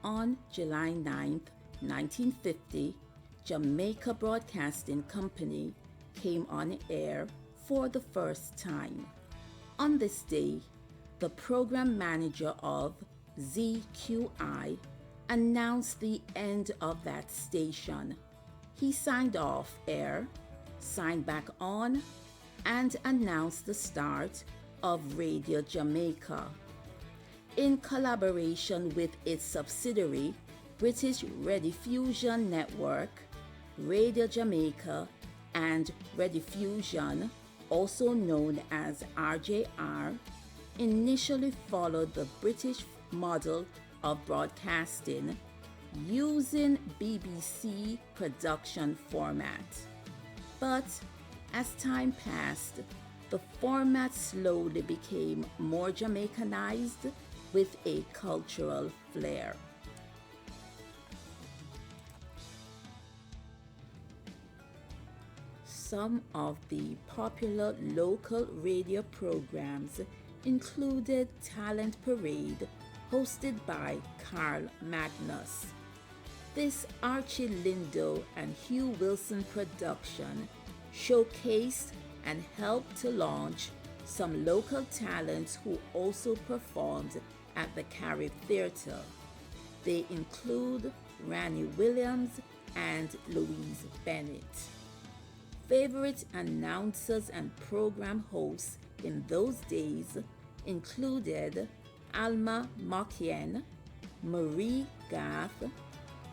On July 9, 1950, Jamaica Broadcasting Company came on air for the first time. On this day, the program manager of ZQI announced the end of that station. He signed off air, signed back on, and announced the start of Radio Jamaica. In collaboration with its subsidiary, British Rediffusion Network, Radio Jamaica and Rediffusion, also known as RJR, initially followed the British model of broadcasting using BBC production format. But as time passed, the format slowly became more Jamaicanized with a cultural flair. Some of the popular local radio programs included Talent Parade, hosted by Carl Magnus. This Archie Lindo and Hugh Wilson production showcased and helped to launch some local talents who also performed at the Carib Theatre. They include Ranny Williams and Louise Bennett. Favorite announcers and program hosts in those days included Alma Mokien, Marie Garth,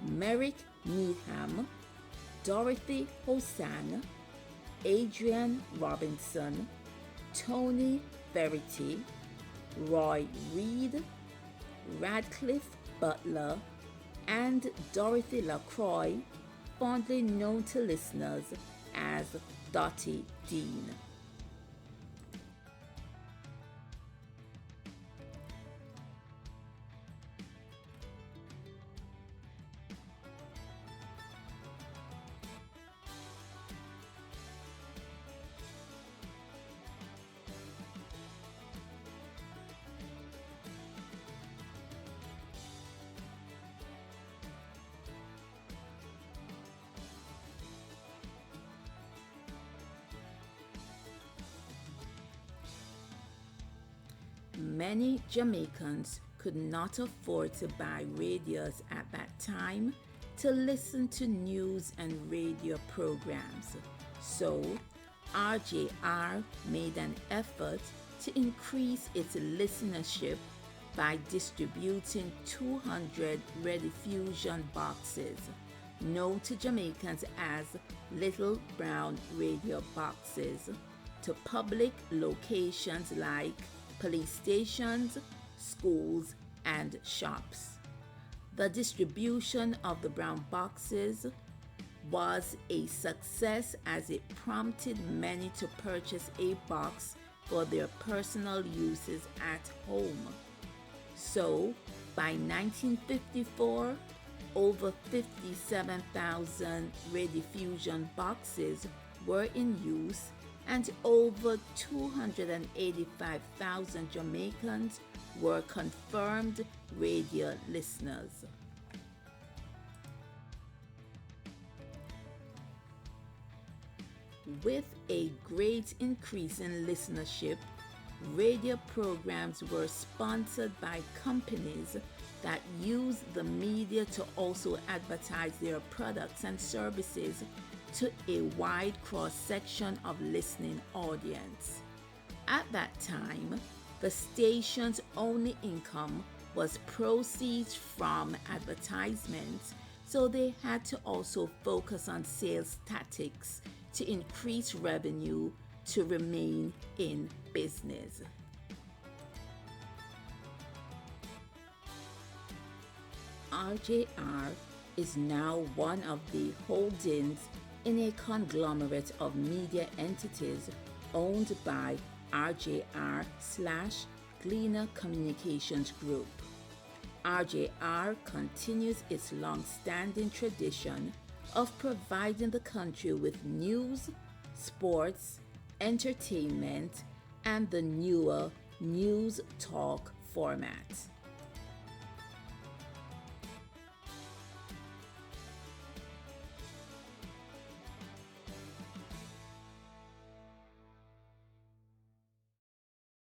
Merrick Needham, Dorothy Hosan, Adrian Robinson, Tony Verity, Roy Reed, Radcliffe Butler, and Dorothy LaCroix, fondly known to listeners as Dottie Dean. Many Jamaicans could not afford to buy radios at that time to listen to news and radio programs. So, RJR made an effort to increase its listenership by distributing 200 rediffusion boxes, known to Jamaicans as Little Brown Radio Boxes, to public locations like police stations, schools, and shops. The distribution of the brown boxes was a success as it prompted many to purchase a box for their personal uses at home. So, by 1954, over 57,000 rediffusion boxes were in use, and over 285,000 Jamaicans were confirmed radio listeners. With a great increase in listenership, radio programs were sponsored by companies that use the media to also advertise their products and services to a wide cross-section of listening audience. At that time, the station's only income was proceeds from advertisements, so they had to also focus on sales tactics to increase revenue to remain in business. RJR is now one of the holdings in a conglomerate of media entities owned by RJR/Gleaner Communications Group. RJR continues its long-standing tradition of providing the country with news, sports, entertainment, and the newer news talk format.